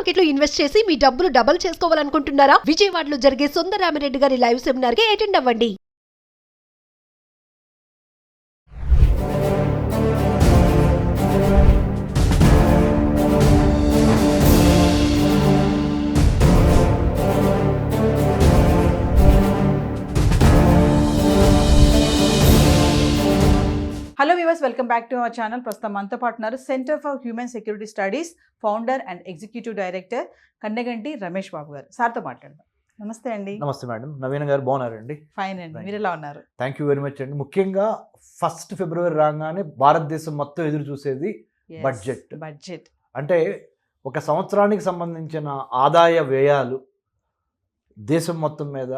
Market లో invest చేసి మీ డబ్బులు డబుల్ చేసుకోవాలనుకుంటున్నారా? విజయవాడలో జరిగే సుందరరామిరెడ్డి గారి లైవ్ సెమినార్ కి అటెండ్ అవ్వండి. Hello viewers, welcome back to our channel. ప్రస్తుతం మనతో పాటు ఉన్నారు centre for human security studies founder and executive director Kanneganti Ramesh Babu గారు. సార్తో మాట్లాడదాం. నమస్తే అండి. నమస్తే మేడం. నవీన్ గారు బాగున్నారండి? ఫైన్ అండి, మీరు ఎలా ఉన్నారు? థ్యాంక్ యూ వెరీ మచ్ అండి. ముఖ్యంగా 1 ఫిబ్రవరి రాగానే భారతదేశం మొత్తం ఎదురు చూసేది బడ్జెట్. అంటే ఒక సంవత్సరానికి సంబంధించిన ఆదాయ వ్యయాలు దేశం మొత్తం మీద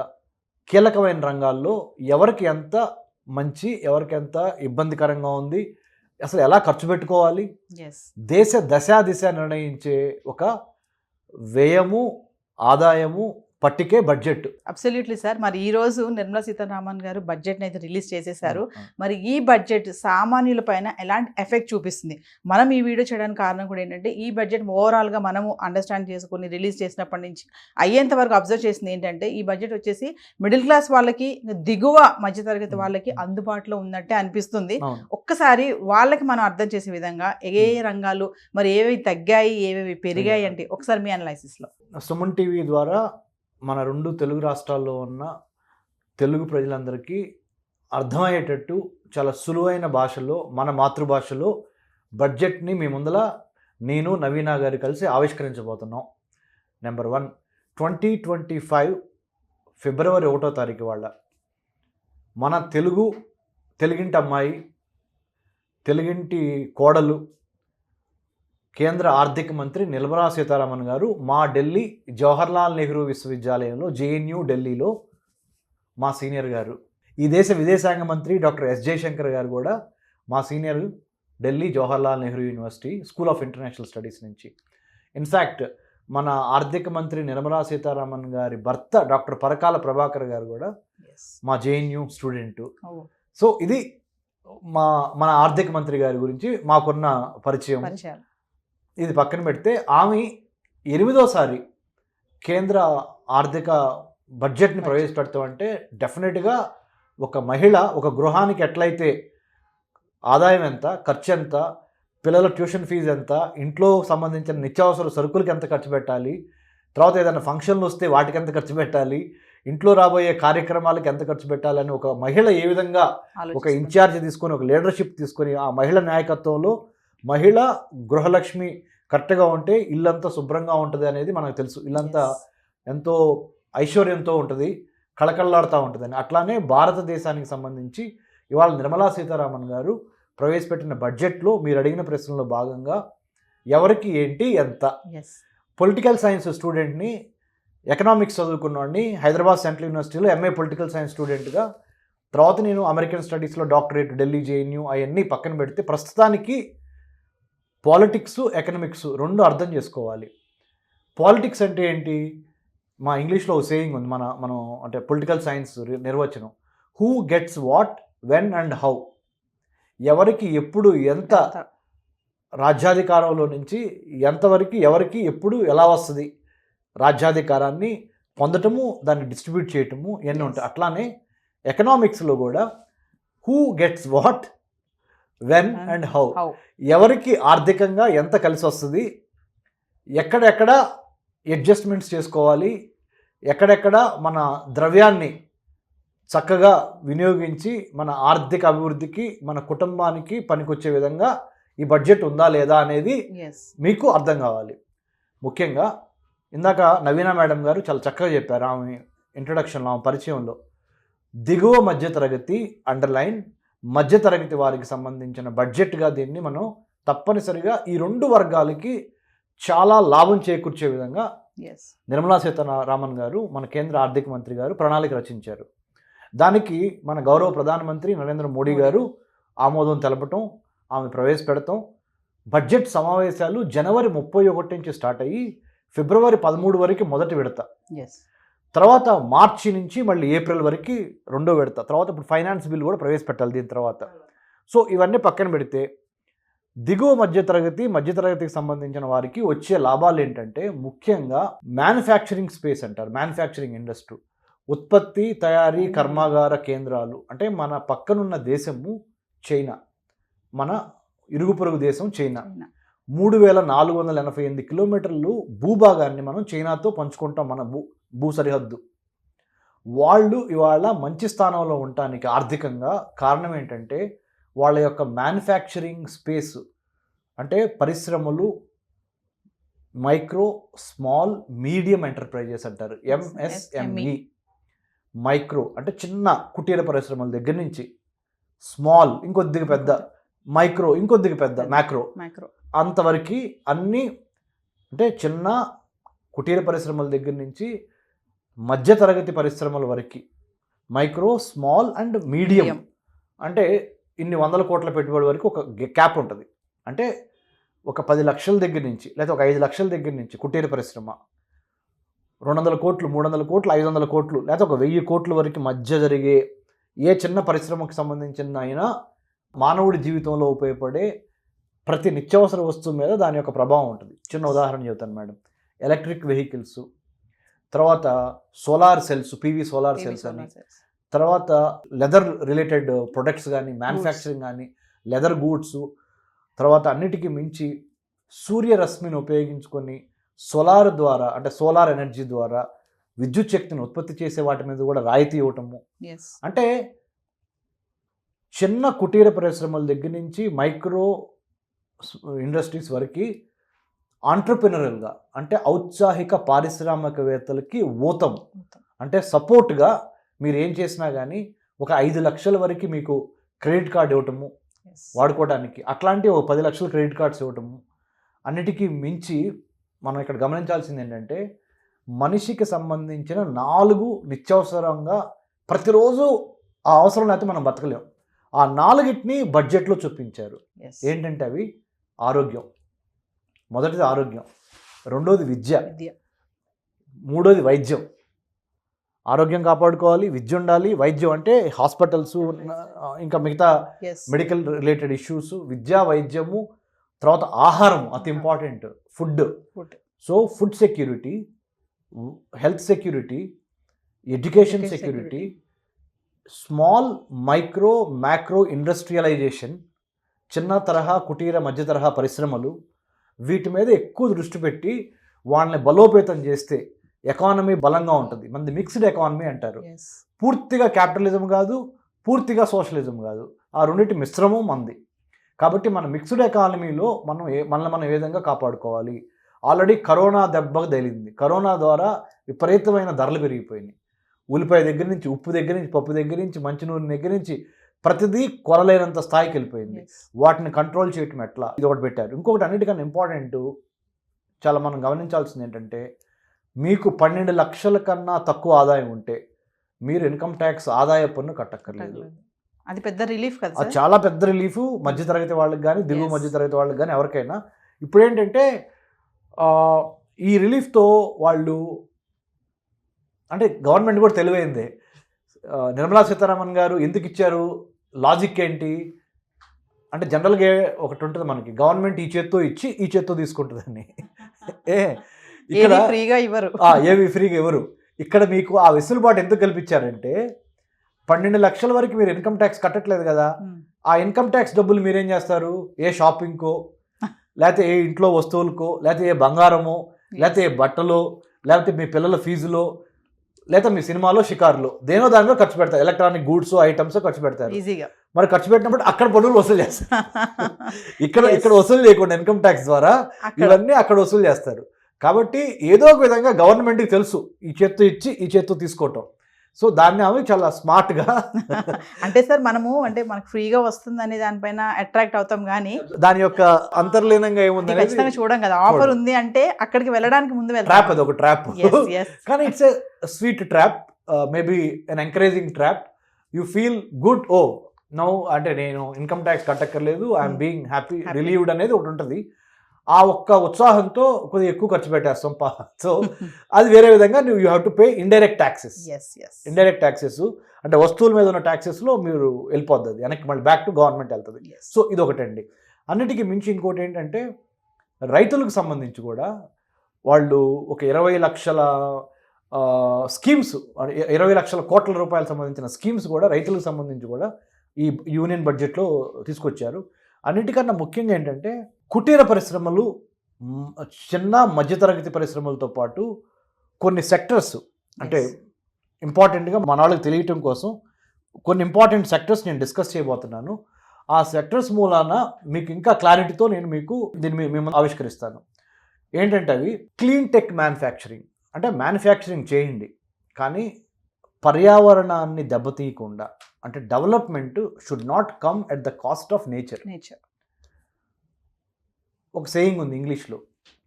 కీలకమైన రంగాల్లో ఎవరికి ఎంత మంచి, ఎవరికి ఎంత ఇబ్బందికరంగా ఉంది, అసలు ఎలా ఖర్చు పెట్టుకోవాలి, దేశ దశ నిర్ణయించే ఒక వ్యయము, ఆదాయము పట్టికే బడ్జెట్. Absolutely sir. మరి ఈ రోజు నిర్మలా సీతారామన్ గారు బడ్జెట్ని అయితే రిలీజ్ చేసేసారు. మరి ఈ బడ్జెట్ సామాన్యుల పైన ఎలాంటి ఎఫెక్ట్ చూపిస్తుంది? మనం ఈ వీడియో చేయడానికి కారణం కూడా ఏంటంటే, ఈ బడ్జెట్ ఓవరాల్గా మనము అండర్స్టాండ్ చేసుకుని రిలీజ్ చేసినప్పటి నుంచి అయ్యేంత వరకు అబ్జర్వ్ చేసింది ఏంటంటే, ఈ బడ్జెట్ వచ్చేసి మిడిల్ క్లాస్ వాళ్ళకి, దిగువ మధ్యతరగతి వాళ్ళకి అందుబాటులో ఉన్నట్టే అనిపిస్తుంది. ఒక్కసారి వాళ్ళకి మనం అర్థం చేసే విధంగా ఏ రంగాలు మరి ఏవి తగ్గాయి, ఏవేవి పెరిగాయి అంటే ఒకసారి మీ అనాలైసిస్లో. సుమన్ టీవీ ద్వారా మన 2 తెలుగు రాష్ట్రాల్లో ఉన్న తెలుగు ప్రజలందరికీ అర్థమయ్యేటట్టు చాలా సులువైన భాషలో, మన మాతృభాషలో బడ్జెట్ని మీ ముందల నేను నవీనా గారు కలిసి ఆవిష్కరించబోతున్నాం. నెంబర్ 1, 2025 ఫిబ్రవరి 1వ తారీఖు వాళ్ళ మన తెలుగింటి అమ్మాయి, తెలుగింటి కోడలు, కేంద్ర ఆర్థిక మంత్రి నిర్మలా సీతారామన్ గారు మా ఢిల్లీ జవహర్లాల్ నెహ్రూ విశ్వవిద్యాలయంలో జేఎన్యూ ఢిల్లీలో మా సీనియర్ గారు, ఈ దేశ విదేశాంగ మంత్రి డాక్టర్ ఎస్ జయశంకర్ గారు కూడా మా senior Delhi Jawaharlal Nehru university school of international studies నుంచి. ఇన్ఫ్యాక్ట్ మన ఆర్థిక మంత్రి నిర్మలా సీతారామన్ గారి భర్త డాక్టర్ పరకాల ప్రభాకర్ గారు కూడా మా జేఎన్యూ స్టూడెంటు. సో ఇది మన ఆర్థిక మంత్రి గారి గురించి మాకున్న పరిచయం. ఇది పక్కన పెడితే ఆమె 8వసారి కేంద్ర ఆర్థిక బడ్జెట్ని ప్రవేశపెడతామంటే డెఫినెట్గా ఒక మహిళ ఒక గృహానికి ఎట్లయితే ఆదాయం ఎంత, ఖర్చు ఎంత, పిల్లల ట్యూషన్ ఫీజు ఎంత, ఇంట్లో సంబంధించిన నిత్యావసర సరుకులకి ఎంత ఖర్చు పెట్టాలి, తర్వాత ఏదైనా ఫంక్షన్లు వస్తే వాటికి ఎంత ఖర్చు పెట్టాలి, ఇంట్లో రాబోయే కార్యక్రమాలకి ఎంత ఖర్చు పెట్టాలని ఒక మహిళ ఏ విధంగా ఒక ఇన్ఛార్జ్ తీసుకొని, ఒక లీడర్షిప్ తీసుకొని, ఆ మహిళ నాయకత్వంలో మహిళ గృహలక్ష్మి కరెక్ట్గా ఉంటే ఇల్లంతా శుభ్రంగా ఉంటుంది అనేది మనకు తెలుసు. ఇల్లంతా ఎంతో ఐశ్వర్యంతో ఉంటుంది, కళకళలాడుతూ ఉంటుందని. అట్లానే భారతదేశానికి సంబంధించి ఇవాళ నిర్మలా సీతారామన్ గారు ప్రవేశపెట్టిన బడ్జెట్లో మీరు అడిగిన ప్రశ్నలో భాగంగా ఎవరికి ఏంటి ఎంత, పొలిటికల్ సైన్స్ స్టూడెంట్ని, ఎకనామిక్స్ చదువుకున్నవాడిని హైదరాబాద్ సెంట్రల్ యూనివర్సిటీలో ఎంఏ పొలిటికల్ సైన్స్ స్టూడెంట్గా, తర్వాత నేను అమెరికన్ స్టడీస్లో డాక్టరేట్ ఢిల్లీ జేఎన్యూ అవన్నీ పక్కన పెడితే ప్రస్తుతానికి పాలిటిక్స్, ఎకనామిక్స్ 2 అర్థం చేసుకోవాలి. పాలిటిక్స్ అంటే ఏంటి? మా ఇంగ్లీష్లో సేయింగ్ ఉంది, మనం అంటే పొలిటికల్ సైన్స్ నిర్వచనం, who gets what, when and how. ఎవరికి ఎప్పుడు ఎంత రాజ్యాధికారంలో నుంచి ఎంతవరకు ఎవరికి ఎప్పుడు ఎలా వస్తుంది, రాజ్యాధికారాన్ని పొందటము, దాన్ని డిస్ట్రిబ్యూట్ చేయటము ఎన్ని ఉంటాయి. అట్లానే ఎకనామిక్స్లో కూడా who gets what, when and how. ఎవరికి ఆర్థికంగా ఎంత కలిసి వస్తుంది, ఎక్కడెక్కడ అడ్జస్ట్మెంట్స్ చేసుకోవాలి, ఎక్కడెక్కడ మన ద్రవ్యాన్ని చక్కగా వినియోగించి మన ఆర్థిక అభివృద్ధికి, మన కుటుంబానికి పనికొచ్చే విధంగా ఈ బడ్జెట్ ఉందా లేదా అనేది మీకు అర్థం కావాలి. ముఖ్యంగా ఇందాక నవీనా మేడం గారు చాలా చక్కగా చెప్పారు ఆమె ఇంట్రడక్షన్లో, ఆమె పరిచయంలో. దిగువ మధ్యతరగతి అండర్లైన్ మధ్యతరగతి వారికి సంబంధించిన బడ్జెట్గా దీన్ని మనం తప్పనిసరిగా ఈ 2 వర్గాలకి చాలా లాభం చేకూర్చే విధంగా నిర్మలా సీతారామన్ గారు, మన కేంద్ర ఆర్థిక మంత్రి గారు ప్రణాళిక రచించారు. దానికి మన గౌరవ ప్రధానమంత్రి నరేంద్ర మోడీ గారు ఆమోదం తెలపటం, ఆమె ప్రవేశపెడతాం. బడ్జెట్ సమావేశాలు జనవరి 31 నుంచి స్టార్ట్ అయ్యి ఫిబ్రవరి 13 వరకు మొదటి విడత, తర్వాత మార్చి నుంచి మళ్ళీ ఏప్రిల్ వరకు 2వ విడత, తర్వాత ఇప్పుడు ఫైనాన్స్ బిల్ కూడా ప్రవేశపెట్టాలి దీని తర్వాత. సో ఇవన్నీ పక్కన పెడితే దిగువ మధ్యతరగతికి సంబంధించిన వారికి వచ్చే లాభాలు ఏంటంటే ముఖ్యంగా మ్యానుఫ్యాక్చరింగ్ స్పేస్ అంటారు, మ్యానుఫ్యాక్చరింగ్ ఇండస్ట్రీ, ఉత్పత్తి తయారీ కర్మాగార కేంద్రాలు. అంటే మన పక్కనున్న దేశము చైనా, మన ఇరుగు పొరుగు దేశం చైనా. 3488 కిలోమీటర్లు భూభాగాన్ని మనం చైనాతో పంచుకుంటాం, మన భూ సరిహద్దు. వాళ్ళు ఇవాళ మంచి స్థానంలో ఉండటానికి ఆర్థికంగా కారణం ఏంటంటే వాళ్ళ యొక్క మ్యానుఫ్యాక్చరింగ్ స్పేస్, అంటే పరిశ్రమలు, మైక్రో స్మాల్ మీడియం ఎంటర్ప్రైజెస్ అంటారు, MSME. మైక్రో అంటే చిన్న కుటీర పరిశ్రమల దగ్గర నుంచి, స్మాల్ ఇంకొద్దిగా పెద్ద, మైక్రో ఇంకొద్దిగా పెద్ద, మ్యాక్రో అంతవరకు అన్నీ. అంటే చిన్న కుటీర పరిశ్రమల దగ్గర నుంచి మధ్యతరగతి పరిశ్రమల వరకు, మైక్రో స్మాల్ అండ్ మీడియం. అంటే ఇన్ని 100 కోట్ల పెట్టుబడి వరకు ఒక క్యాప్ ఉంటుంది. అంటే ఒక 10 లక్షల దగ్గర నుంచి లేదా ఒక 5 లక్షల దగ్గర నుంచి కుటీర పరిశ్రమ 200 కోట్లు, 300 కోట్లు, 500 కోట్లు లేదా ఒక 1000 కోట్ల వరకు మధ్య జరిగే ఏ చిన్న పరిశ్రమకు సంబంధించిన అయినా మానవుడి జీవితంలో ఉపయోగపడే ప్రతి నిత్యావసర వస్తువు మీద దాని యొక్క ప్రభావం ఉంటుంది. చిన్న ఉదాహరణ చెబుతాను మేడం. ఎలక్ట్రిక్ వెహికల్స్, తర్వాత solar cells, PV solar cells అని, తర్వాత లెదర్ రిలేటెడ్ ప్రొడక్ట్స్ కానీ, మ్యానుఫ్యాక్చరింగ్ కానీ, లెదర్ గూడ్స్, తర్వాత అన్నిటికీ మించి సూర్యరశ్మిని ఉపయోగించుకొని సోలార్ ద్వారా, అంటే సోలార్ ఎనర్జీ ద్వారా విద్యుత్ శక్తిని ఉత్పత్తి చేసే వాటి మీద కూడా రాయితీ ఇవ్వటము. అంటే చిన్న కుటీర పరిశ్రమల దగ్గర నుంచి మైక్రో ఇండస్ట్రీస్ వరకు ఆంటర్ప్రినరల్గా, అంటే ఔత్సాహిక పారిశ్రామికవేత్తలకి ఊతం, అంటే సపోర్ట్గా మీరు ఏం చేసినా కానీ ఒక 5 లక్షల వరకు మీకు క్రెడిట్ కార్డ్ ఇవ్వటము వాడుకోవడానికి, అట్లాంటి ఒక 10 లక్షల క్రెడిట్ కార్డ్స్ ఇవ్వటము. అన్నిటికీ మించి మనం ఇక్కడ గమనించాల్సింది ఏంటంటే మనిషికి సంబంధించిన 4 నిత్యావసరంగా ప్రతిరోజు ఆ అవసరం లేకపోతే మనం బతకలేం. ఆ 4టిని బడ్జెట్లో చూపించారు. ఏంటంటే అవి ఆరోగ్యం, మొదటిది ఆరోగ్యం, రెండోది విద్య, మూడోది వైద్యం. ఆరోగ్యం కాపాడుకోవాలి, విద్య ఉండాలి, వైద్యం అంటే హాస్పిటల్స్, ఇంకా మిగతా మెడికల్ రిలేటెడ్ ఇష్యూస్, విద్య, వైద్యము, తర్వాత ఆహారం అతి important, food. So food security, health security, education security, small micro macro industrialisation, చిన్న తరహా కుటీర మధ్య తరహా పరిశ్రమలు, వీటి మీద ఎక్కువ దృష్టి పెట్టి వాళ్ళని బలోపేతం చేస్తే ఎకానమీ బలంగా ఉంటుంది. మనది మిక్స్డ్ ఎకానమీ అంటారు. పూర్తిగా క్యాపిటలిజం కాదు, పూర్తిగా సోషలిజం కాదు, ఆ రెండింటి మిశ్రమం మంది. కాబట్టి మన మిక్స్డ్ ఎకానమీలో మనల్ని మనం ఏ విధంగా కాపాడుకోవాలి. ఆల్రెడీ కరోనా దెబ్బకు తగిలింది. కరోనా ద్వారా విపరీతమైన ధరలు పెరిగిపోయినాయి. ఉల్లిపాయ దగ్గర నుంచి, ఉప్పు దగ్గర నుంచి, పప్పు దగ్గర నుంచి, మంచినూనె దగ్గర నుంచి ప్రతిదీ కొరలేనంత స్థాయికి వెళ్ళిపోయింది. వాటిని కంట్రోల్ చేయటం ఎట్లా, ఇది ఒకటి పెట్టారు. ఇంకొకటి అన్నిటికన్నా ఇంపార్టెంట్, చాలా మనం గమనించాల్సింది ఏంటంటే మీకు 12 లక్షల కన్నా తక్కువ ఆదాయం ఉంటే మీరు ఇన్కమ్ ట్యాక్స్ ఆదాయ పన్ను కట్టక్కర్లేదు. అది పెద్ద రిలీఫ్ కదా. అది చాలా పెద్ద రిలీఫ్ మధ్యతరగతి వాళ్ళకి కానీ, దిగువ మధ్యతరగతి వాళ్ళకి కానీ, ఎవరికైనా. ఇప్పుడు ఏంటంటే ఈ రిలీఫ్తో వాళ్ళు, అంటే గవర్నమెంట్ కూడా తెలివైందే. నిర్మలా సీతారామన్ గారు ఎందుకు ఇచ్చారు, లాజిక్ ఏంటి అంటే, జనరల్గా ఒకటి ఉంటుంది మనకి, గవర్నమెంట్ ఈ చేత్తో ఇచ్చి ఈ చేత్తో తీసుకుంటుందని. ఇక్కడ ఫ్రీగా ఇవ్వరు, ఏవి ఫ్రీగా ఇవ్వరు. ఇక్కడ మీకు ఆ వెసులుబాటు ఎందుకు కల్పించారంటే 12 లక్షల వరకు మీరు ఇన్కమ్ ట్యాక్స్ కట్టట్లేదు కదా, ఆ ఇన్కమ్ ట్యాక్స్ డబ్బులు మీరేం చేస్తారు, ఏ షాపింగ్కో, లేకపోతే ఏ ఇంట్లో వస్తువులకో, లేకపోతే ఏ బంగారమో, లేకపోతే ఏ బట్టలో, లేకపోతే మీ పిల్లల ఫీజులో, లేదా మీ సినిమాలో, షికారులో, దేనో దానిలో ఖర్చు పెడతారు. ఎలక్ట్రానిక్ గూడ్స్ ఐటమ్స్ ఖర్చు పెడతారు. ఈజీగా మరి ఖర్చు పెట్టినప్పుడు అక్కడ పన్నులు వసూలు చేస్తారు. ఇక్కడ వసూలు చేయకుండా ఇన్కమ్ ట్యాక్స్ ద్వారా ఇవన్నీ అక్కడ వసూలు చేస్తారు. కాబట్టి ఏదో ఒక విధంగా గవర్నమెంట్కి తెలుసు ఈ చేత్తో ఇచ్చి ఈ చేత్తో తీసుకోవటం. సో దాన్ని అవి చాలా స్మార్ట్గా, అంటే సార్ మనము అంటే మనకు ఫ్రీగా వస్తుంది అనే దానిపైన అట్రాక్ట్ అవుతాం, కానీ దాని యొక్క అంతర్లీనంగా ఏముంది ఖచ్చితంగా చూడం కదా. ఆఫర్ ఉంది అంటే అక్కడికి వెళ్ళడానికి ముందు ట్రాప్, అది ఒక ట్రాప్. కానీ it's a sweet trap, maybe an encouraging trap. You feel good, oh now అంటే నేను ఇన్కమ్ ట్యాక్స్ కట్టక్కర్లేదు, ఐఎమ్ బీయింగ్ హ్యాపీ, రిలీవ్డ్ అనేది ఒకటి ఉంటుంది. ఆ ఒక్క ఉత్సాహంతో కొద్దిగా ఎక్కువ ఖర్చు పెట్టేస్తాం. సో అది వేరే విధంగా you have to pay indirect taxes. Indirect taxes అంటే వస్తువుల మీద ఉన్న ట్యాక్సెస్లో మీరు వెళ్ళిపోద్ది, వెనక్కి మళ్ళీ బ్యాక్ టు గవర్నమెంట్ వెళ్తుంది. సో ఇది ఒకటండి. అన్నిటికీ మించి ఇంకోటి ఏంటంటే రైతులకు సంబంధించి కూడా వాళ్ళు ఒక 20 లక్షల స్కీమ్స్, 20 లక్షల కోట్ల రూపాయలకు సంబంధించిన స్కీమ్స్ కూడా రైతులకు సంబంధించి కూడా ఈ యూనియన్ బడ్జెట్లో తీసుకొచ్చారు. అన్నిటికన్నా ముఖ్యంగా ఏంటంటే కుటీర పరిశ్రమలు, చిన్న మధ్యతరగతి పరిశ్రమలతో పాటు కొన్ని సెక్టర్స్, అంటే ఇంపార్టెంట్గా మన వాళ్ళకి తెలియటం కోసం కొన్ని ఇంపార్టెంట్ సెక్టర్స్ నేను డిస్కస్ చేయబోతున్నాను. ఆ సెక్టర్స్ మూలాన మీకు ఇంకా క్లారిటీతో నేను మీకు దీన్ని మేము ఆవిష్కరిస్తాను. ఏంటంటే అవి క్లీన్ టెక్ మ్యానుఫ్యాక్చరింగ్, అంటే మ్యానుఫ్యాక్చరింగ్ చేయండి కానీ పర్యావరణాన్ని దెబ్బతీయకుండా, అంటే development should not come at the cost of nature. ఒక సేయింగ్ ఉంది ఇంగ్లీష్లో.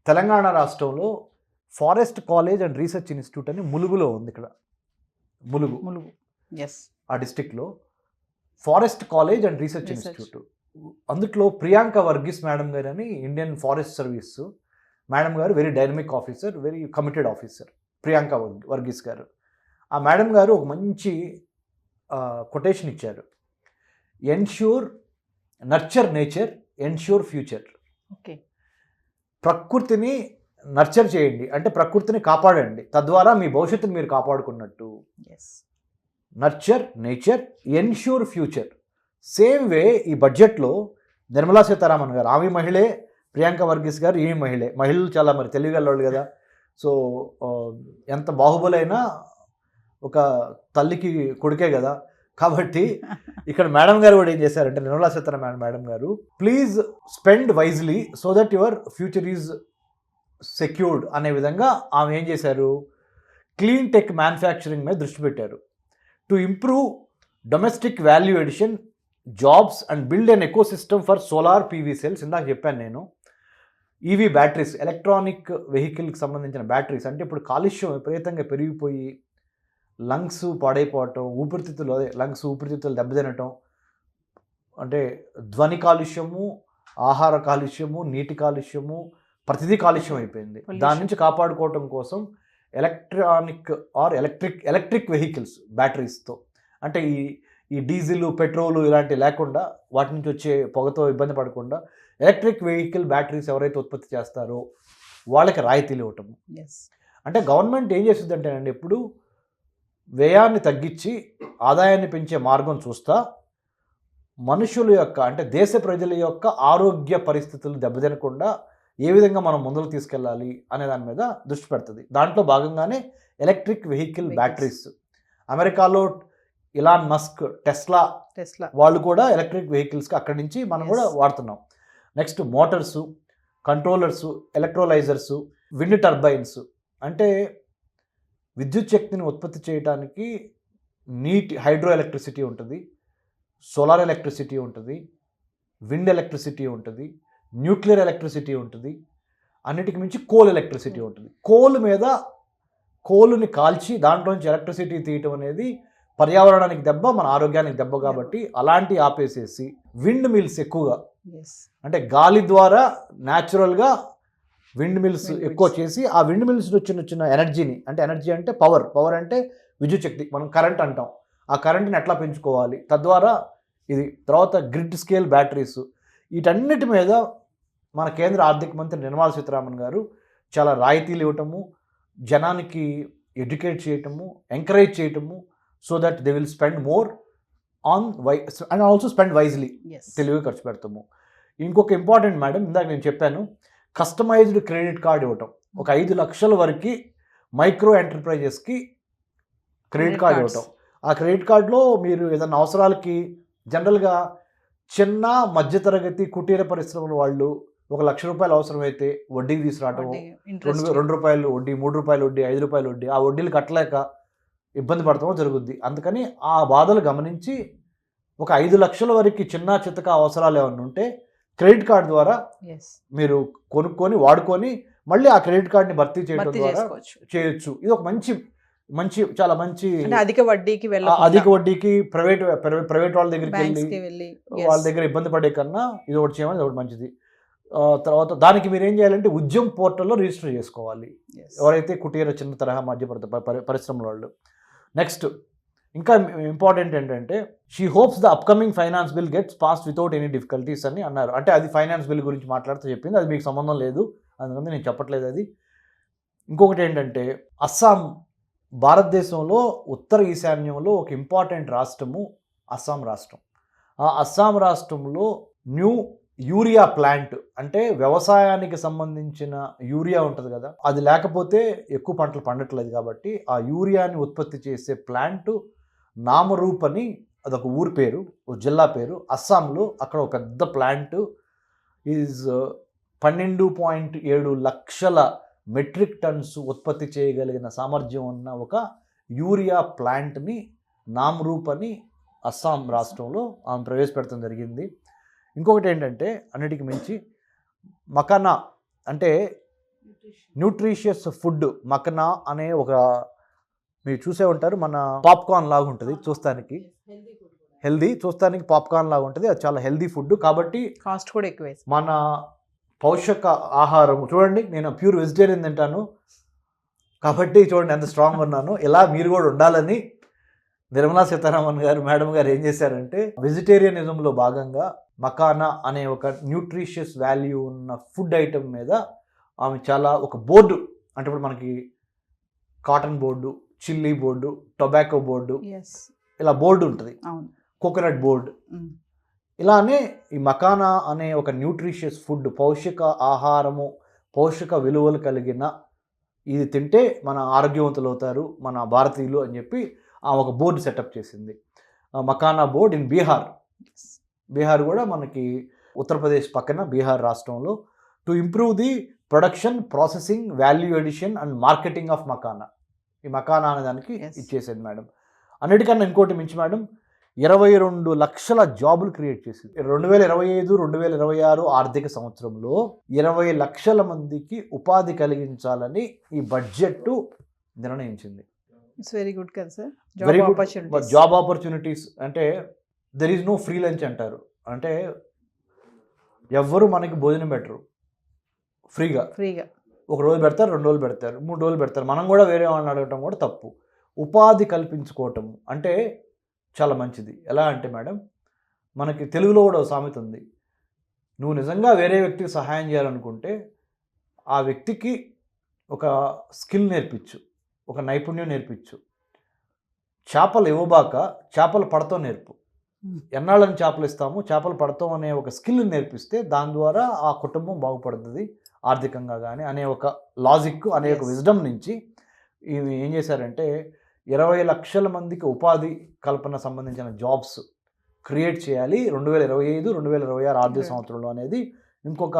తెలంగాణ రాష్ట్రంలో forest college and research institute అని ములుగులో ఉంది. ఇక్కడ ములుగు ఆ డిస్టిక్లో forest college and research institute. అందుట్లో ప్రియాంక వర్గీస్ మేడం గారు అని ఇండియన్ ఫారెస్ట్ సర్వీస్ మేడం గారు, very dynamic officer, very committed officer Priyanka Varghese గారు. ఆ మేడం గారు ఒక మంచి కొటేషన్ ఇచ్చారు. Ensure nurture nature, ensure future. Okay, ప్రకృతిని నర్చర్ చేయండి అంటే ప్రకృతిని కాపాడండి, తద్వారా మీ భవిష్యత్తుని మీరు కాపాడుకున్నట్టు. Nurture nature, ensure future. Same way ఈ బడ్జెట్లో నిర్మలా సీతారామన్ గారు, ఆమె మహిళే, ప్రియాంక వర్గీస్ గారు ఈ మహిళే. మహిళలు చాలా మరి తెలివిగలవాళ్ళు కదా. సో ఎంత బాహుబలైనా ఒక తల్లికి కొడుకే కదా. కాబట్టి ఇక్కడ మేడం గారు కూడా ఏం చేశారంటే, నిర్మలా సీతారామన్ మేడం గారు, please spend wisely so that your future is secured అనే విధంగా ఆమె ఏం చేశారు, క్లీన్ టెక్ మ్యానుఫ్యాక్చరింగ్ మీద దృష్టి పెట్టారు. To improve domestic value addition, jobs and build an ecosystem for solar PV cells. ఇందాక చెప్పాను నేను. ఈవీ బ్యాటరీస్, ఎలక్ట్రానిక్ వెహికల్కి సంబంధించిన బ్యాటరీస్. అంటే ఇప్పుడు కాలుష్యం విపరీతంగా పెరిగిపోయి లంగ్స్ పాడైపోవటం, ఊపిరితిత్తులు దెబ్బతినటం, అంటే ధ్వని కాలుష్యము, ఆహార కాలుష్యము, నీటి కాలుష్యము, ప్రతిదీ కాలుష్యం అయిపోయింది. దాని నుంచి కాపాడుకోవటం కోసం ఎలక్ట్రిక్ వెహికల్స్ బ్యాటరీస్తో, అంటే ఈ డీజిల్, పెట్రోలు ఇలాంటివి లేకుండా, వాటి నుంచి వచ్చే పొగతో ఇబ్బంది పడకుండా ఎలక్ట్రిక్ వెహికల్ బ్యాటరీస్ ఎవరైతే ఉత్పత్తి చేస్తారో వాళ్ళకి రాయితీలు ఇవ్వటము. అంటే గవర్నమెంట్ ఏం చేస్తుంది అంటేనండి, ఎప్పుడు వ్యయాన్ని తగ్గించి ఆదాయాన్ని పెంచే మార్గం చూస్తా మనుషుల యొక్క, అంటే దేశ ప్రజల యొక్క ఆరోగ్య పరిస్థితులు దెబ్బతినకుండా ఏ విధంగా మనం ముందుకు తీసుకెళ్ళాలి అనే దాని మీద దృష్టి పెడుతుంది. దాంట్లో భాగంగానే ఎలక్ట్రిక్ వెహికల్ బ్యాటరీస్. అమెరికాలో ఇలాన్ మస్క్, టెస్లా వాళ్ళు కూడా ఎలక్ట్రిక్ వెహికల్స్కి అక్కడి నుంచి మనం కూడా వాడుతున్నాం. Next motors, controllers, electrolysers, wind turbines. అంటే విద్యుత్ శక్తిని ఉత్పత్తి చేయడానికి హైడ్రో ఎలక్ట్రిసిటీ ఉంటుంది, సోలార్ ఎలక్ట్రిసిటీ ఉంటుంది, విండ్ ఎలక్ట్రిసిటీ ఉంటుంది, న్యూక్లియర్ ఎలక్ట్రిసిటీ ఉంటుంది, అన్నిటికి మించి కోల్ ఎలక్ట్రిసిటీ ఉంటుంది. కోలుని కాల్చి దాంట్లో నుంచి ఎలక్ట్రిసిటీ తీయటం అనేది పర్యావరణానికి దెబ్బ, మన ఆరోగ్యానికి దెబ్బ. కాబట్టి అలాంటి ఆపేసేసి విండ్ మిల్స్ ఎక్కువగా, అంటే గాలి ద్వారా న్యాచురల్గా విండ్ మిల్స్ ఎక్కువ చేసి ఆ విండ్ మిల్స్ వచ్చిన ఎనర్జీని, అంటే ఎనర్జీ అంటే పవర్ అంటే విద్యుత్ శక్తి, మనం కరెంట్ అంటాం. ఆ కరెంట్ని ఎట్లా పెంచుకోవాలి, తద్వారా ఇది. తర్వాత గ్రిడ్ స్కేల్ బ్యాటరీస్. వీటన్నిటి మీద మన కేంద్ర ఆర్థిక మంత్రి నిర్మలా సీతారామన్ గారు చాలా రాయితీలు ఇవ్వటము, జనానికి ఎడ్యుకేట్ చేయటము, ఎంకరేజ్ చేయటము, so that they will spend more on and also spend wisely, తెలివిగా ఖర్చు పెడతాము. ఇంకొక ఇంపార్టెంట్ మేడం, ఇందాక నేను చెప్పాను, కస్టమైజ్డ్ క్రెడిట్ కార్డ్ ఇవ్వటం. ఒక 5 లక్షల వరకు మైక్రో ఎంటర్ప్రైజెస్కి క్రెడిట్ కార్డ్ ఇవ్వటం. ఆ క్రెడిట్ కార్డులో మీరు ఏదైనా అవసరాలకి, జనరల్గా చిన్న మధ్యతరగతి కుటీర పరిశ్రమల వాళ్ళు ₹1,00,000 అవసరమైతే వడ్డీకి తీసుకురావటం, ₹2 వడ్డీ, ₹3 వడ్డీ, ₹5 వడ్డీ, ఆ వడ్డీలు కట్టలేక ఇబ్బంది పడటమో జరుగుద్ది. అందుకని ఆ బాధలు గమనించి ఒక 5 లక్షల వరకు చిన్న చితక అవసరాలు ఏమన్నా ఉంటే క్రెడిట్ కార్డు ద్వారా మీరు కొనుక్కొని వాడుకొని మళ్ళీ ఆ క్రెడిట్ కార్డుని భర్తీ చేయడం ద్వారా చేయొచ్చు. ఇది ఒక చాలా మంచి అధిక వడ్డీకి ప్రైవేట్ వాళ్ళ దగ్గరికి వెళ్ళి వాళ్ళ దగ్గర ఇబ్బంది పడే కన్నా ఇది ఒకటి చేయమని ఒకటి మంచిది. తర్వాత దానికి మీరు ఏం చేయాలంటే ఉద్యమ్ పోర్టల్లో రిజిస్టర్ చేసుకోవాలి ఎవరైతే కుటీర చిన్న తరహా మధ్య పరిశ్రమల వాళ్ళు. నెక్స్ట్ ఇంకా ఇంపార్టెంట్ ఏంటంటే she hopes the upcoming finance bill gets pass without any difficulties అని అన్నారు. అంటే అది ఫైనాన్స్ బిల్ గురించి మాట్లాడుతూ చెప్పింది, అది మీకు సంబంధం లేదు, అందుకని నేను చెప్పట్లేదు అది. ఇంకొకటి ఏంటంటే అస్సాం భారతదేశంలో ఉత్తర ఈశాన్యంలో ఒక ఇంపార్టెంట్ రాష్ట్రము అస్సాం రాష్ట్రం. ఆ అస్సాం రాష్ట్రంలో న్యూ యూరియా ప్లాంట్, అంటే వ్యవసాయానికి సంబంధించిన యూరియా ఉంటుంది కదా, అది లేకపోతే ఎక్కువ పంటలు పండట్లేదు కాబట్టి ఆ యూరియాని ఉత్పత్తి చేసే ప్లాంట్ నామరూప్ అని, అదొక ఊరి పేరు, ఒక జిల్లా పేరు అస్సాంలో. అక్కడ ఒక పెద్ద ప్లాంట్ ఈజ్ 12.7 లక్షల మెట్రిక్ టన్స్ ఉత్పత్తి చేయగలిగిన సామర్థ్యం ఉన్న ఒక యూరియా ప్లాంట్ని నామరూప్ అని అస్సాం రాష్ట్రంలో ఆమె ప్రవేశపెట్టడం జరిగింది. ఇంకొకటి ఏంటంటే అన్నిటికి మించి మకనా, అంటే న్యూట్రిషియస్ ఫుడ్. మకనా అనే ఒక, మీరు చూసే ఉంటారు, మన పాప్కార్న్ లాగా ఉంటుంది చూస్తానికి, హెల్దీ, చూస్తానికి పాప్కార్న్ లాగా ఉంటుంది, అది చాలా హెల్దీ ఫుడ్. కాబట్టి కాస్ట్ కూడా ఎక్కువ. మన పౌషక ఆహారం చూడండి, నేను ప్యూర్ వెజిటేరియన్ తింటాను కాబట్టి చూడండి ఎంత స్ట్రాంగ్ ఉన్నాను. ఇలా మీరు కూడా ఉండాలని నిర్మలా సీతారామన్ గారు మేడం గారు ఏం చేశారంటే వెజిటేరియనిజంలో భాగంగా మకానా అనే ఒక న్యూట్రిషియస్ వాల్యూ ఉన్న ఫుడ్ ఐటమ్ మీద ఆమె చాలా ఒక బోర్డు, అంటే ఇప్పుడు మనకి cotton board, chilli board, tobacco board, ఇలా బోర్డు ఉంటుంది, కోకోనట్ బోర్డు. ఇలానే ఈ మకానా అనే ఒక న్యూట్రిషియస్ ఫుడ్, పౌషిక ఆహారము, పౌషిక విలువలు కలిగిన ఇది తింటే మన ఆరోగ్యవంతులు అవుతారు మన భారతీయులు అని చెప్పి ఆ ఒక బోర్డు సెటప్ చేసింది. Makhana board in Bihar. బీహార్ కూడా మనకి ఉత్తరప్రదేశ్ పక్కన బీహార్ రాష్ట్రంలో. To improve the production, processing, value addition and marketing of makhana. ఈ మకానా అనే దానికి ఇచ్చేసేది మేడం. అన్నిటికన్నా ఇంకోటి మించి మేడం 22 లక్షల జాబులు క్రియేట్ చేసింది. 2025-2026 ఆర్థిక సంవత్సరంలో 20 లక్షల మందికి ఉపాధి కలిగించాలని ఈ బడ్జెట్ నిర్ణయించింది. ఇట్స్ వెరీ గుడ్ కదా sir. Very good. Job opportunities అంటే there is no free lunch అంటారు, అంటే ఎవ్వరు మనకి భోజనం పెట్టరు ఫ్రీగా. ఒక రోజు పెడతారు, 2 రోజులు పెడతారు, 3 రోజులు పెడతారు. మనం కూడా వేరే వాళ్ళని అడగటం కూడా తప్పు. ఉపాధి కల్పించుకోవటం అంటే చాలా మంచిది. ఎలా అంటే మేడం, మనకి తెలుగులో కూడా ఒక సామెత ఉంది, నువ్వు నిజంగా వేరే వ్యక్తికి సహాయం చేయాలనుకుంటే ఆ వ్యక్తికి ఒక స్కిల్ నేర్పించు, ఒక నైపుణ్యం నేర్పించు. చేపలు ఇవ్వబాక చేపలు పడతాం నేర్పు. ఎన్నాళ్ళని చేపలు ఇస్తాము, చేపలు పడతాం అనే ఒక స్కిల్ నేర్పిస్తే దాని ద్వారా ఆ కుటుంబం బాగుపడుతుంది ఆర్థికంగా కానీ అనే ఒక లాజిక్, అనే ఒక విజ్డమ్ నుంచి ఇవి ఏం చేశారంటే 20 లక్షల మందికి ఉపాధి కల్పన సంబంధించిన జాబ్స్ క్రియేట్ చేయాలి 2025-2026 ఆర్థిక సంవత్సరంలో అనేది ఇంకొక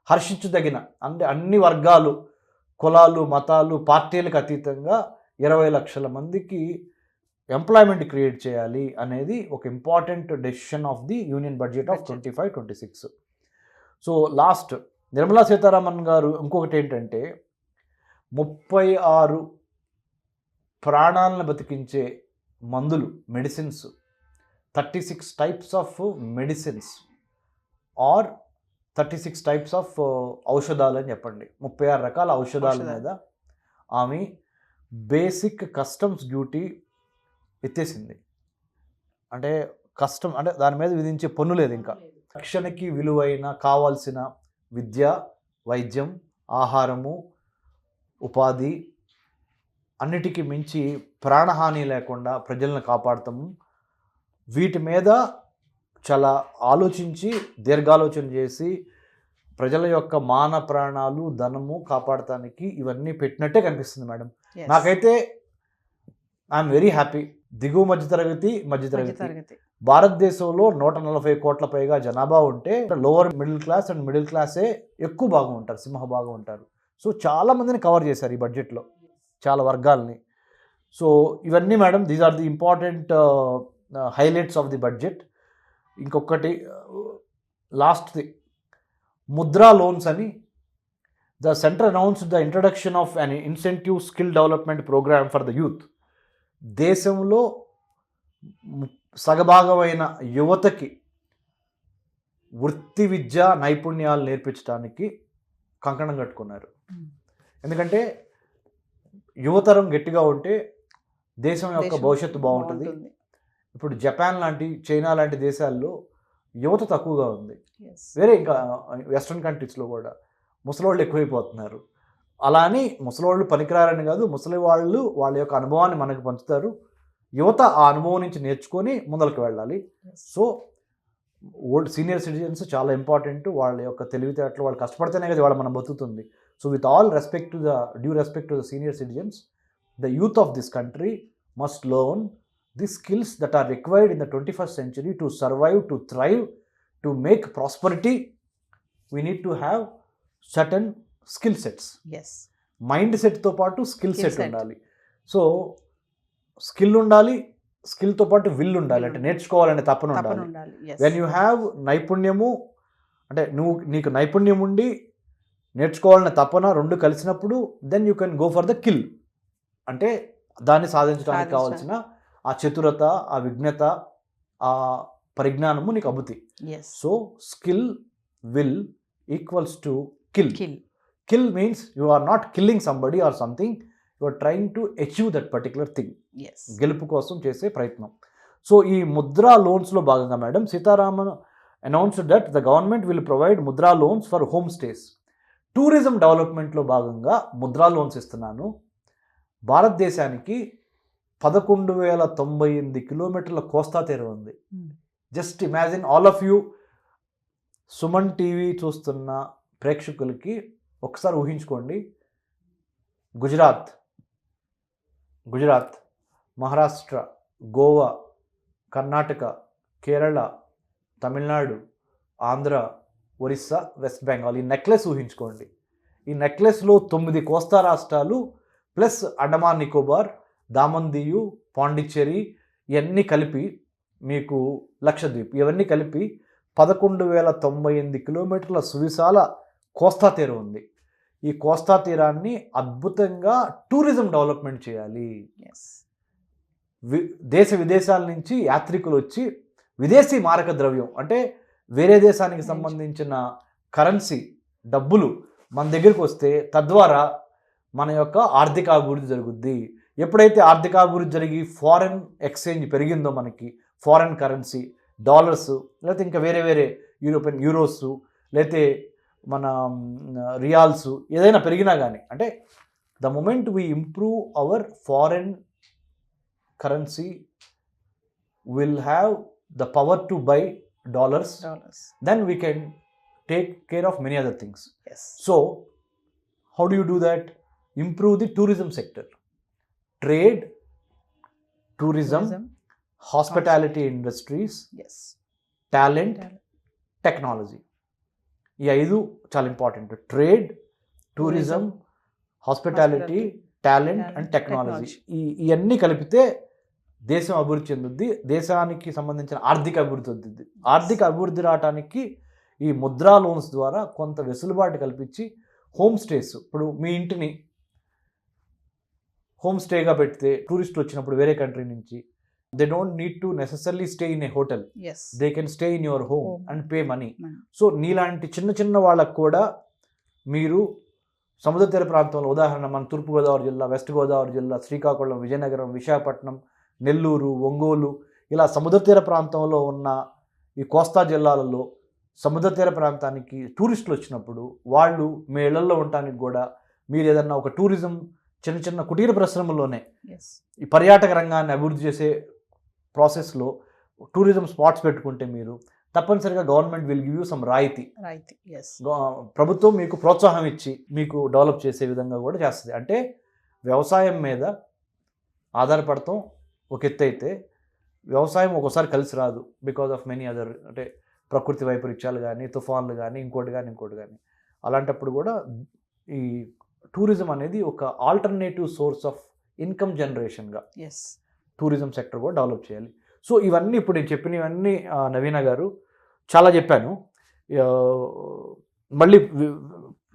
హర్షించదగిన, అంటే అన్ని వర్గాలు, కులాలు, మతాలు, పార్టీలకు అతీతంగా 20 లక్షల మందికి ఎంప్లాయ్మెంట్ క్రియేట్ చేయాలి అనేది ఒక important decision of the union budget of 25-26. So last Nirmala Sitharaman గారు ఇంకొకటి ఏంటంటే 36 ప్రాణాలను బతికించే మందులు, medicines, 36 types of medicines or 36 types of ఔషధాలు అని చెప్పండి, 36 రకాల ఔషధాల మీద ఆమె బేసిక్ కస్టమ్స్ డ్యూటీ ఎత్తేసింది. అంటే కస్టమ్ అంటే దాని మీద విధించే పన్ను లేదు. ఇంకా రక్షణకి విలువైన కావాల్సిన విద్య, వైద్యం, ఆహారము, ఉపాధి, అన్నిటికీ మించి ప్రాణహాని లేకుండా ప్రజలను కాపాడతాము. వీటి మీద చాలా ఆలోచించి దీర్ఘాలోచన చేసి ప్రజల యొక్క మాన ప్రాణాలు, ధనము కాపాడటానికి ఇవన్నీ పెట్టినట్టే కనిపిస్తుంది మేడం. నాకైతే ఐఎమ్ వెరీ హ్యాపీ. దిగువ మధ్యతరగతి భారతదేశంలో 140 కోట్ల పైగా జనాభా ఉంటే lower middle class and middle క్లాసే ఎక్కువ భాగం ఉంటారు, సింహ భాగం ఉంటారు. సో చాలా మందిని కవర్ చేశారు ఈ బడ్జెట్లో, చాలా వర్గాల్ని. సో ఇవన్నీ madam, these are the important highlights of the budget. ఇంకొకటి లాస్ట్ది ముద్రా లోన్స్ అని the centre announced the introduction of an incentive skill development programme for the youth. దేశంలో సగభాగమైన యువతకి వృత్తి విద్య నైపుణ్యాలు నేర్పించడానికి కంకణం కట్టుకున్నారు. ఎందుకంటే యువతరం గట్టిగా ఉంటే దేశం యొక్క దేశం భవిష్యత్తు బాగుంటుంది. ఇప్పుడు జపాన్ లాంటి, చైనా లాంటి దేశాల్లో యువత తక్కువగా ఉంది. Yes. వేరే ఇంకా వెస్ట్రన్ కంట్రీస్లో కూడా ముసలోళ్ళు ఎక్కువైపోతున్నారు. అలా అని ముసలోళ్ళు పనికిరారని కాదు, ముసలి వాళ్ళు వాళ్ళ యొక్క అనుభవాన్ని మనకు పంచుతారు. యువత ఆ అనుభవం నుంచి నేర్చుకొని ముందరికి వెళ్ళాలి. Yes. సో సీనియర్ సిటిజన్స్ చాలా ఇంపార్టెంట్. వాళ్ళ యొక్క తెలివితేటలు, వాళ్ళు కష్టపడితేనే కదా వాళ్ళు మనం బతుకుతుంది. So with all respect to the due respect to the senior citizens, the youth of this country must learn the skills that are required in the 21st century to survive, to thrive, to make prosperity. We need to have certain skill sets. Yes. Mind సెట్తో పాటు skill Skill set set. ఉండాలి. So skill ఉండాలి, స్కిల్తో పాటు will ఉండాలి, అంటే నేర్చుకోవాలనే తపన తప్పని ఉండాలి. ఉండాలి. Yes. వెన్ యూ హ్యావ్ నైపుణ్యము, అంటే నీకు నైపుణ్యం ఉండి నేర్చుకోవాలనే తపన రెండు కలిసినప్పుడు then you can go for the kill. అంటే దాన్ని సాధించడానికి కావాల్సిన ఆ చతురత, ఆ విజ్ఞత, ఆ పరిజ్ఞానము నీకు అబ్బుతాయి. Yes. So skill, will equals to kill. Kill. Kill means you are not killing somebody or something, you are trying to achieve that particular thing. Yes. గెలుపు కోసం చేసే ప్రయత్నం. సో ఈ ముద్రా లోన్స్లో భాగంగా madam Sitharaman announced that the government will provide Mudra loans for home stays. Tourism డెవలప్మెంట్లో భాగంగా Mudra loans ఇస్తున్నాను. భారతదేశానికి 11,098 కిలోమీటర్ల కోస్తా తీరం ఉంది. Just imagine all of you, Suman TV చూస్తున్న ప్రేక్షకులకి ఒకసారి ఊహించుకోండి. గుజరాత్, మహారాష్ట్ర, గోవా, కర్ణాటక, కేరళ, తమిళనాడు, ఆంధ్ర, ఒరిస్సా, వెస్ట్ బెంగాల్, ఈ నెక్లెస్ ఊహించుకోండి. ఈ నెక్లెస్లో 9 కోస్తా రాష్ట్రాలు ప్లస్ అండమాన్ నికోబార్, దామన్ దియు, పాండిచ్చేరి ఇవన్నీ కలిపి మీకు లక్షద్వీప్, ఇవన్నీ కలిపి 11,098 కిలోమీటర్ల సువిశాల కోస్తా తీరం ఉంది. ఈ కోస్తా తీరాన్ని అద్భుతంగా టూరిజం డెవలప్మెంట్ చేయాలి. Yes. దేశ విదేశాల నుంచి యాత్రికులు వచ్చి విదేశీ మారక ద్రవ్యం, అంటే వేరే దేశానికి సంబంధించిన కరెన్సీ, డబ్బులు మన దగ్గరికి వస్తే తద్వారా మన యొక్క ఆర్థిక అభివృద్ధి జరుగుద్ది. ఎప్పుడైతే ఆర్థిక అభివృద్ధి జరిగి ఫారెన్ ఎక్స్చేంజ్ పెరిగిందో, మనకి ఫారెన్ కరెన్సీ, డాలర్స్, లేకపోతే ఇంకా వేరే వేరే యూరోపియన్ యూరోస్, లేకపోతే మన రియాల్స్ ఏదైనా పెరిగినా కానీ, అంటే the moment we improve our foreign currency will have the power to buy dollars, then we can take care of many other things. Yes. So how do you do that? Improve the tourism sector, trade, tourism, hospitality industries, Yes. talent, technology. ఈ 5 చాలా important. Trade, tourism, hospitality, talent and technology. ఇవన్నీ కలిపితే దేశం అభివృద్ధి చెందుద్ది, దేశానికి సంబంధించిన ఆర్థిక అభివృద్ధి అవుతుంది. ఆర్థిక అభివృద్ధి రావడానికి ఈ ముద్రా లోన్స్ ద్వారా కొంత వెసులుబాటు కల్పించి హోమ్ స్టేస్, ఇప్పుడు మీ ఇంటిని హోమ్ స్టేగా పెడితే టూరిస్టులు వచ్చినప్పుడు వేరే కంట్రీ నుంచి, they don't need to necessarily stay in a hotel, Yes. They can stay in your home Home. And pay money. Money. So నీలాంటి చిన్న చిన్న వాళ్ళకు కూడా మీరు సముద్ర తీర ప్రాంతంలో, ఉదాహరణ మన తూర్పుగోదావరి జిల్లా, వెస్ట్ గోదావరి జిల్లా, శ్రీకాకుళం, విజయనగరం, విశాఖపట్నం, నెల్లూరు, ఒంగోలు, ఇలా సముద్ర తీర ప్రాంతంలో ఉన్న ఈ కోస్తా జిల్లాలలో సముద్ర తీర ప్రాంతానికి టూరిస్టులు వచ్చినప్పుడు వాళ్ళు మీ ఇళ్లలో ఉండటానికి కూడా మీరు ఏదన్నా ఒక టూరిజం చిన్న చిన్న కుటీర పరిశ్రమల్లోనే Yes. ఈ పర్యాటక రంగాన్ని అభివృద్ధి చేసే ప్రాసెస్లో టూరిజం స్పాట్స్ పెట్టుకుంటే మీరు తప్పనిసరిగా government will give you some రాయితీ. Right. Yes. ప్రభుత్వం మీకు ప్రోత్సాహం ఇచ్చి మీకు డెవలప్ చేసే విధంగా కూడా చేస్తుంది. అంటే వ్యవసాయం మీద ఆధారపడతాం ఒక ఎత్తు అయితే, వ్యవసాయం ఒక్కోసారి కలిసి రాదు బికాజ్ ఆఫ్ మెనీ అదర్, అంటే ప్రకృతి వైపరీత్యాలు కానీ, తుఫాన్లు కానీ, ఇంకోటి కానీ. అలాంటప్పుడు కూడా ఈ టూరిజం అనేది ఒక ఆల్టర్నేటివ్ సోర్స్ ఆఫ్ ఇన్కమ్ జనరేషన్గా Yes. టూరిజం సెక్టర్ కూడా డెవలప్ చేయాలి. సో ఇవన్నీ ఇప్పుడు నేను చెప్పినవన్నీ నవీన గారు చాలా చెప్పాను. మళ్ళీ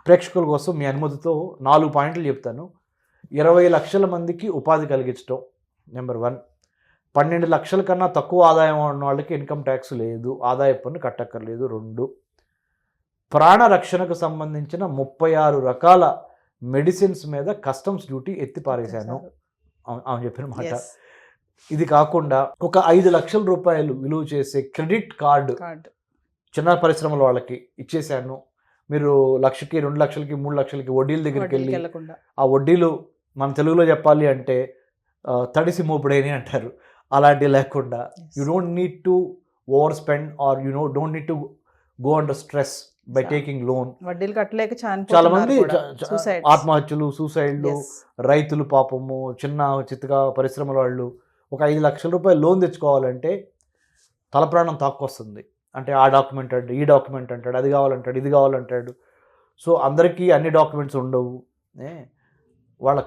ప్రేక్షకుల కోసం మీ అనుమతితో 4 పాయింట్లు చెప్తాను. 20 లక్షల మందికి ఉపాధి కలిగించడం నెంబర్ 1. 12 లక్షల కన్నా తక్కువ ఆదాయం ఉన్న వాళ్ళకి ఇన్కమ్ ట్యాక్స్ లేదు, ఆదాయ పన్ను కట్టక్కర్లేదు. 2, ప్రాణ రక్షణకు సంబంధించిన 36 రకాల మెడిసిన్స్ మీద కస్టమ్స్ డ్యూటీ ఎత్తిపారేశాను. ఆమె చెప్పిన మాట. Yes. ఇది కాకుండా ఒక 5 లక్షల రూపాయలు విలువ చేసే క్రెడిట్ కార్డు కార్డ్ చిన్న పరిశ్రమల వాళ్ళకి ఇచ్చేసాను, మీరు 1,00,000కి 2,00,000కి 3,00,000కి వడ్డీల దగ్గరికి వెళ్ళి వెళ్ళకుండా ఆ వడ్డీలు మన తెలుగులో చెప్పాలి అంటే తడిసి మోపుడేని అంటారు, అలాంటివి లేకుండా you don't need to overspend or don't need to go under stress by taking loan. వడ్డీలు కట్టలేక చాలా మంది Suicides. ఆత్మహత్యలు, సూసైడ్లు, రైతులు పాపము, చిన్న చిత్తగా పరిశ్రమల వాళ్ళు ఒక 5 లక్షల రూపాయలు లోన్ తెచ్చుకోవాలంటే తలప్రాణం తాక్కొస్తుంది. అంటే ఆ డాక్యుమెంట్ అంటాడు, ఈ డాక్యుమెంట్ అంటాడు, అది కావాలంటాడు, ఇది కావాలంటాడు. సో అందరికీ అన్ని డాక్యుమెంట్స్ ఉండవు వాళ్ళ.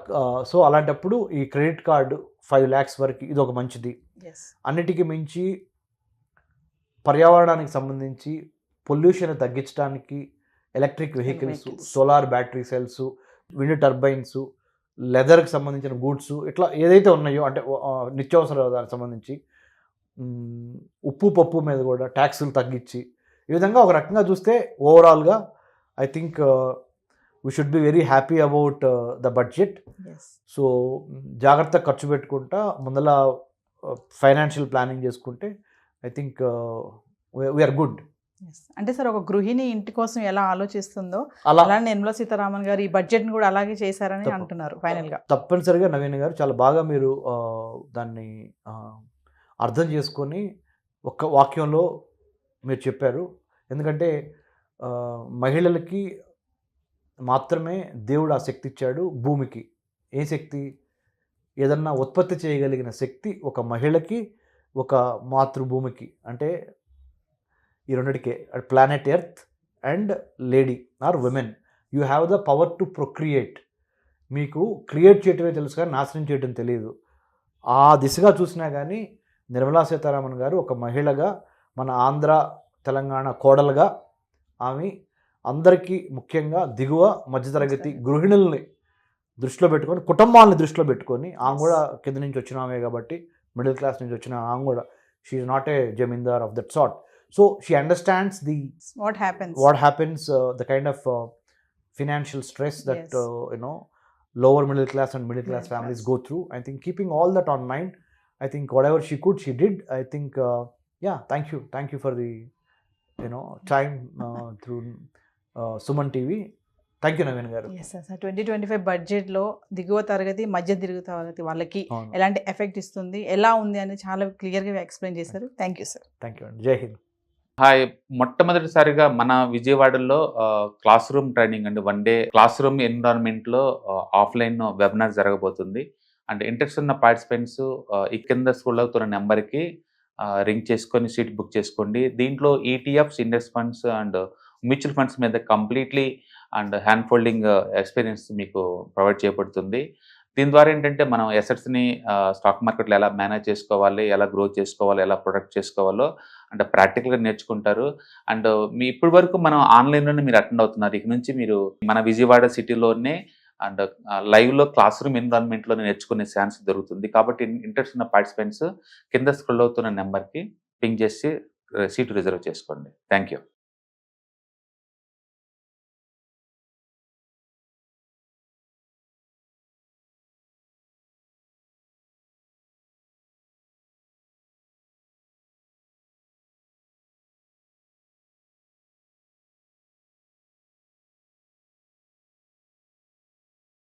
సో అలాంటప్పుడు ఈ క్రెడిట్ కార్డు 5 lakhs వరకు ఇది ఒక మంచిది. అన్నిటికీ మించి పర్యావరణానికి సంబంధించి పొల్యూషన్ తగ్గించడానికి electric vehicles, solar battery cells, wind turbines, లెదర్కి సంబంధించిన గూడ్స్, ఇట్లా ఏదైతే ఉన్నాయో అంటే నిత్యావసర దానికి సంబంధించి ఉప్పు పప్పు మీద కూడా ట్యాక్సులు తగ్గించి, ఈ విధంగా ఒక రకంగా చూస్తే ఓవరాల్గా I think we should be very happy about the budget. So జాగ్రత్తగా ఖర్చు పెట్టుకుంటా ముందల ఫైనాన్షియల్ ప్లానింగ్ చేసుకుంటే ఐ థింక్ వీఆర్ గుడ్. అంటే సార్ ఒక గృహిణి ఇంటి కోసం ఎలా ఆలోచిస్తుందో అలా అలానే నిర్మలా సీతారామన్ గారు ఈ బడ్జెట్ ని కూడా అలాగే చేశారని అంటున్నారు ఫైనల్ గా. తప్పనిసరిగా నవీన్ గారు చాలా బాగా మీరు దాన్ని అర్థం చేసుకొని ఒక్క వాక్యంలో మీరు చెప్పారు. ఎందుకంటే మహిళలకి మాత్రమే దేవుడు ఆ శక్తి ఇచ్చాడు భూమికి. ఏ శక్తి? ఏదన్నా ఉత్పత్తి చేయగలిగిన శక్తి ఒక మహిళకి, ఒక మాతృభూమికి. అంటే ఈ రెండిటికే, planet earth and lady or women, you have the power to procreate. మీకు క్రియేట్ చేయటమే తెలుసు కానీ నాశనం చేయటం తెలియదు. ఆ దిశగా చూసినా కానీ నిర్మలా సీతారామన్ గారు ఒక మహిళగా, మన ఆంధ్ర తెలంగాణ కోడలుగా ఆమె అందరికీ, ముఖ్యంగా దిగువ మధ్యతరగతి గృహిణుల్ని దృష్టిలో పెట్టుకొని, కుటుంబాలని దృష్టిలో పెట్టుకొని, ఆమె కూడా కింద నుంచి వచ్చిన ఆమె కాబట్టి, మిడిల్ క్లాస్ నుంచి వచ్చిన ఆమె కూడా, she is not a Zamindar of that sort. So she understands what happens, the kind of financial stress that lower middle class and middle class families go through. I think keeping all that on mind, I think whatever she could, she did. I think thank you for the time through Suman TV. Thank you Naveen గారు. Yes sir, 2025 బడ్జెట్లో దిగువ తరగతి, మధ్య తరగతి వాళ్ళకి ఎలాంటి effect ఇస్తుంది, ఎలా ఉంది అని చాలా క్లియర్గా ఎక్స్ప్లెయిన్ చేశారు. Thank you sir. Thank you అండి. జై హింద్. హాయ్, మొట్టమొదటిసారిగా మన విజయవాడలో క్లాస్ రూమ్ ట్రైనింగ్ అండి, 1 day క్లాస్ రూమ్ ఎన్విరాన్మెంట్లో ఆఫ్లైన్ వెబినార్ జరగబోతుంది. అండ్ ఇంట్రెస్ట్ ఉన్న పార్టిసిపెంట్స్ ఈ కింద స్క్రోల్ అవుతున్న నెంబర్కి రింగ్ చేసుకొని సీట్ బుక్ చేసుకోండి. దీంట్లో ETFs, index funds and mutual funds మీద completely and hand holding experience మీకు ప్రొవైడ్ చేయబడుతుంది. దీని ద్వారా ఏంటంటే మనం ఎసెట్స్ని స్టాక్ మార్కెట్లో ఎలా మేనేజ్ చేసుకోవాలి, ఎలా గ్రో చేసుకోవాలి, ఎలా ప్రొడక్ట్ చేసుకోవాలో అంటే ప్రాక్టికల్గా నేర్చుకుంటారు. అండ్ మీ ఇప్పటి వరకు మనం ఆన్లైన్లోనే మీరు అటెండ్ అవుతున్నారు. ఇక నుంచి మీరు మన విజయవాడ సిటీలోనే అండ్ లైవ్లో క్లాస్ రూమ్ ఎన్విరాన్మెంట్లోనే నేర్చుకునే ఛాన్స్ దొరుకుతుంది. కాబట్టి ఇంట్రెస్ట్ ఉన్న పార్టిసిపెంట్స్ కింద స్క్రోల్ అవుతున్న నెంబర్కి పింగ్ చేసి సీటు రిజర్వ్ చేసుకోండి. Thank you.